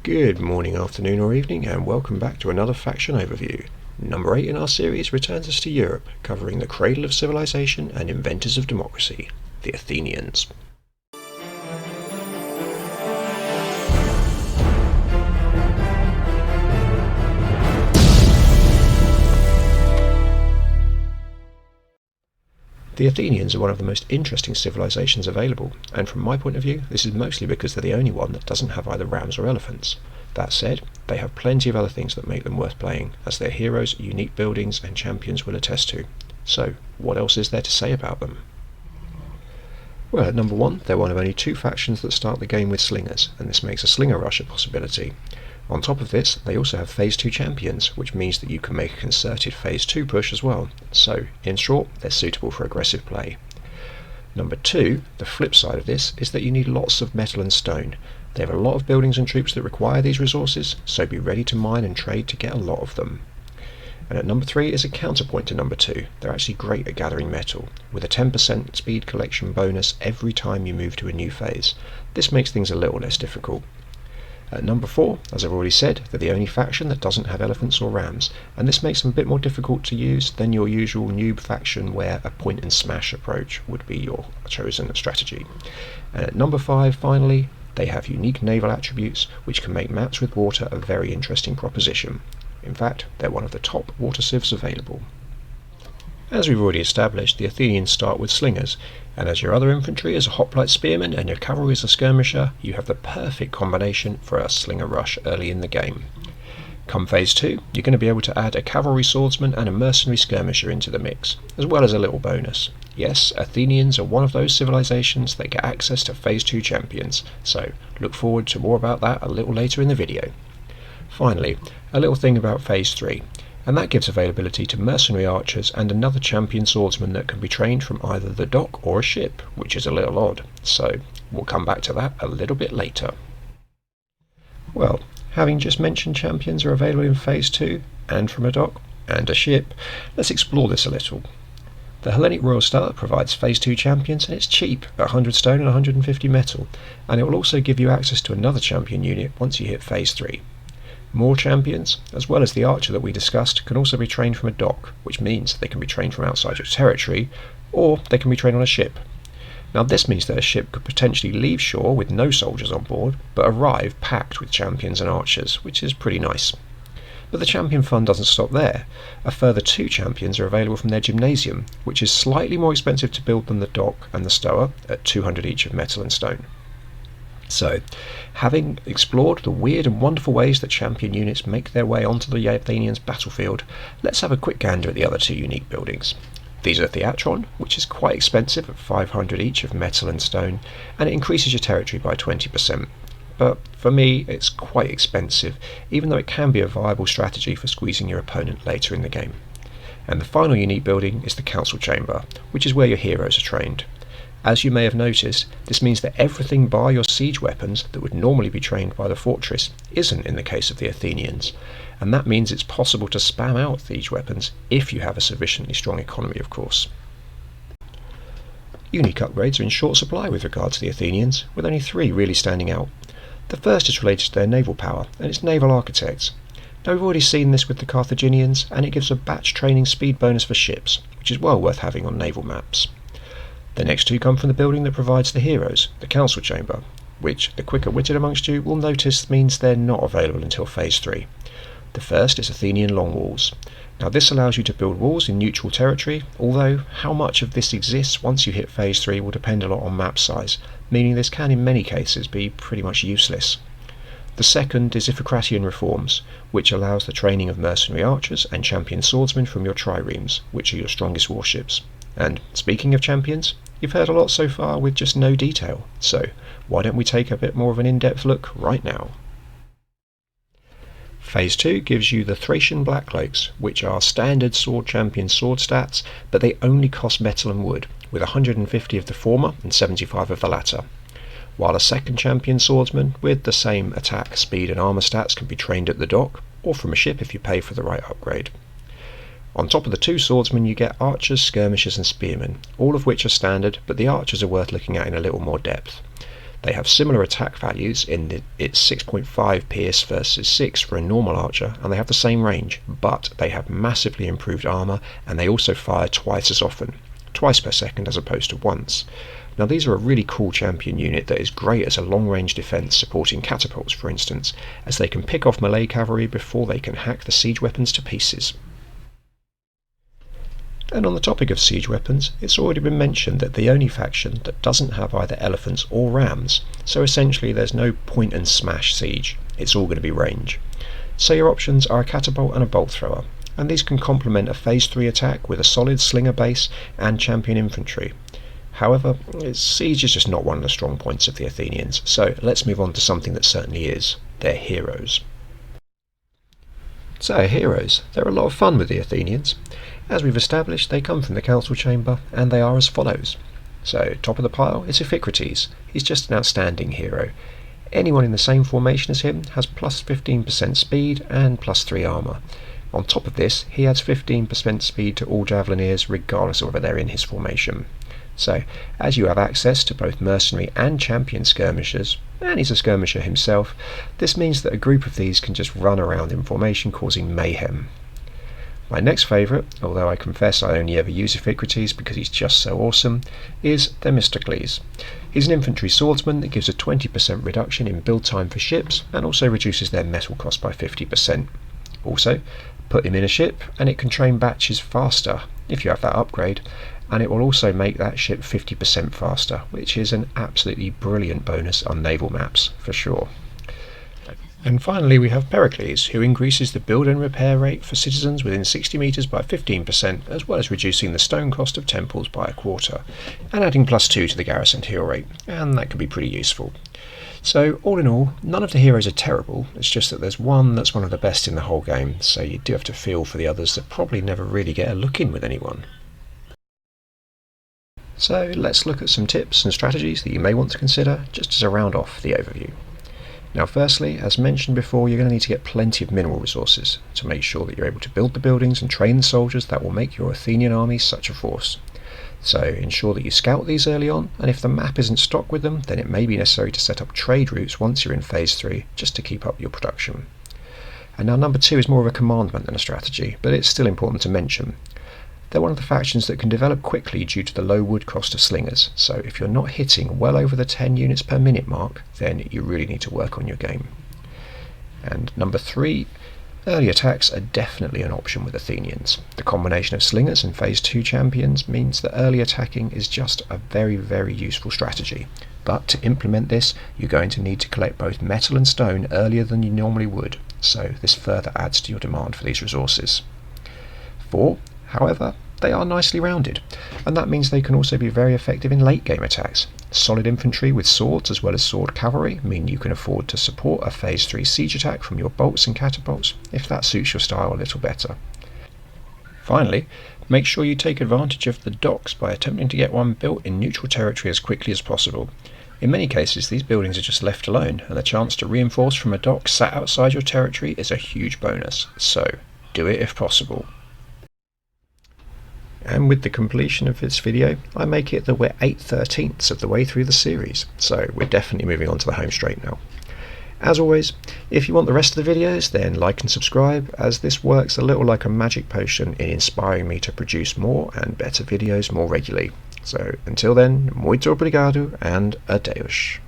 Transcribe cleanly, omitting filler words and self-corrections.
Good morning, afternoon or evening, and welcome back to another faction overview. Number 8 in our series returns us to Europe, covering the cradle of civilization and inventors of democracy, the Athenians. The Athenians are one of the most interesting civilizations available, and from my point of view, this is mostly because they're the only one that doesn't have either rams or elephants. That said, they have plenty of other things that make them worth playing, as their heroes, unique buildings, and champions will attest to. So, what else is there to say about them? Well, at number 1, they're one of only 2 factions that start the game with slingers, and this makes a slinger rush a possibility. On top of this, they also have Phase 2 champions, which means that you can make a concerted Phase 2 push as well. So, in short, they're suitable for aggressive play. Number 2, the flip side of this, is that you need lots of metal and stone. They have a lot of buildings and troops that require these resources, so be ready to mine and trade to get a lot of them. And at number 3 is a counterpoint to number 2. They're actually great at gathering metal, with a 10% speed collection bonus every time you move to a new phase. This makes things a little less difficult. At number 4, as I've already said, they're the only faction that doesn't have elephants or rams, and this makes them a bit more difficult to use than your usual noob faction where a point and smash approach would be your chosen strategy. And at number 5, finally, they have unique naval attributes which can make maps with water a very interesting proposition. In fact, they're one of the top water civs available. As we've already established, the Athenians start with slingers, and as your other infantry is a hoplite spearman and your cavalry is a skirmisher, you have the perfect combination for a slinger rush early in the game. Come Phase 2, you're going to be able to add a cavalry swordsman and a mercenary skirmisher into the mix, as well as a little bonus. Yes, Athenians are one of those civilizations that get access to Phase 2 champions, so look forward to more about that a little later in the video. Finally, a little thing about Phase 3. And that gives availability to mercenary archers and another champion swordsman that can be trained from either the dock or a ship, which is a little odd, so we'll come back to that a little bit later. Well, having just mentioned champions are available in Phase 2, and from a dock, and a ship, let's explore this a little. The Hellenic Royal Star provides Phase 2 champions, and it's cheap, at 100 stone and 150 metal, and it will also give you access to another champion unit once you hit Phase 3. More champions, as well as the archer that we discussed, can also be trained from a dock, which means they can be trained from outside your territory, or they can be trained on a ship. Now this means that a ship could potentially leave shore with no soldiers on board, but arrive packed with champions and archers, which is pretty nice. But the champion fun doesn't stop there. A further 2 champions are available from their gymnasium, which is slightly more expensive to build than the dock and the stoa, at 200 each of metal and stone. So, having explored the weird and wonderful ways that champion units make their way onto the Athenians' battlefield, let's have a quick gander at the other 2 unique buildings. These are Theatron, which is quite expensive at 500 each of metal and stone, and it increases your territory by 20%. But for me, it's quite expensive, even though it can be a viable strategy for squeezing your opponent later in the game. And the final unique building is the Council Chamber, which is where your heroes are trained. As you may have noticed, this means that everything bar your siege weapons that would normally be trained by the fortress isn't in the case of the Athenians, and that means it's possible to spam out siege weapons if you have a sufficiently strong economy, of course. Unique upgrades are in short supply with regard to the Athenians, with only 3 really standing out. The first is related to their naval power, and it's naval architects. Now we've already seen this with the Carthaginians, and it gives a batch training speed bonus for ships, which is well worth having on naval maps. The next 2 come from the building that provides the heroes, the Council Chamber, which the quicker witted amongst you will notice means they're not available until Phase 3. The first is Athenian long walls. Now this allows you to build walls in neutral territory, although how much of this exists once you hit Phase 3 will depend a lot on map size, meaning this can in many cases be pretty much useless. The second is Iphicratian reforms, which allows the training of mercenary archers and champion swordsmen from your triremes, which are your strongest warships. And speaking of champions, you've heard a lot so far with just no detail, so why don't we take a bit more of an in-depth look right now. Phase 2 gives you the Thracian Blackcloaks, which are standard sword champion sword stats, but they only cost metal and wood, with 150 of the former and 75 of the latter. While a second champion swordsman with the same attack, speed and armour stats can be trained at the dock, or from a ship if you pay for the right upgrade. On top of the 2 swordsmen you get archers, skirmishers and spearmen, all of which are standard, but the archers are worth looking at in a little more depth. They have similar attack values in it's 6.5 pierce versus 6 for a normal archer, and they have the same range, but they have massively improved armour, and they also fire twice as often, twice per second as opposed to once. Now these are a really cool champion unit that is great as a long-range defence supporting catapults, for instance, as they can pick off melee cavalry before they can hack the siege weapons to pieces. And on the topic of siege weapons, it's already been mentioned that the only faction that doesn't have either elephants or rams, so essentially there's no point and smash siege, it's all going to be range. So your options are a catapult and a bolt thrower, and these can complement a phase 3 attack with a solid slinger base and champion infantry. However, siege is just not one of the strong points of the Athenians, so let's move on to something that certainly is, their heroes. So heroes, they're a lot of fun with the Athenians. As we've established, they come from the council chamber, and they are as follows. So top of the pile is Iphicrates. He's just an outstanding hero. Anyone in the same formation as him has plus 15% speed and plus 3 armour. On top of this, he adds 15% speed to all javelineers regardless of whether they're in his formation. So, as you have access to both mercenary and champion skirmishers, and he's a skirmisher himself, this means that a group of these can just run around in formation causing mayhem. My next favourite, although I confess I only ever use Iphicrates because he's just so awesome, is Themistocles. He's an infantry swordsman that gives a 20% reduction in build time for ships and also reduces their metal cost by 50%. Also, put him in a ship and it can train batches faster if you have that upgrade, and it will also make that ship 50% faster, which is an absolutely brilliant bonus on naval maps for sure. And finally we have Pericles, who increases the build and repair rate for citizens within 60 metres by 15%, as well as reducing the stone cost of temples by a quarter, and adding +2 to the garrison heal rate, and that can be pretty useful. So all in all, none of the heroes are terrible, it's just that there's one that's one of the best in the whole game, so you do have to feel for the others that probably never really get a look in with anyone. So let's look at some tips and strategies that you may want to consider just as a round off the overview. Now firstly, as mentioned before, you're going to need to get plenty of mineral resources to make sure that you're able to build the buildings and train the soldiers that will make your Athenian army such a force. So ensure that you scout these early on, and if the map isn't stocked with them, then it may be necessary to set up trade routes once you're in phase 3 just to keep up your production. And now number 2 is more of a commandment than a strategy, but it's still important to mention. They're one of the factions that can develop quickly due to the low wood cost of slingers, so if you're not hitting well over the 10 units per minute mark, then you really need to work on your game. And number 3, early attacks are definitely an option with Athenians. The combination of slingers and phase 2 champions means that early attacking is just a very, very useful strategy. But to implement this, you're going to need to collect both metal and stone earlier than you normally would, so this further adds to your demand for these resources. 4. However, they are nicely rounded, and that means they can also be very effective in late game attacks. Solid infantry with swords as well as sword cavalry mean you can afford to support a phase 3 siege attack from your bolts and catapults if that suits your style a little better. Finally, make sure you take advantage of the docks by attempting to get one built in neutral territory as quickly as possible. In many cases these buildings are just left alone, and the chance to reinforce from a dock sat outside your territory is a huge bonus, so do it if possible. And with the completion of this video, I make it that we're 8/13 of the way through the series, so we're definitely moving on to the home straight now. As always, if you want the rest of the videos, then like and subscribe, as this works a little like a magic potion in inspiring me to produce more and better videos more regularly. So until then, muito obrigado and adeus.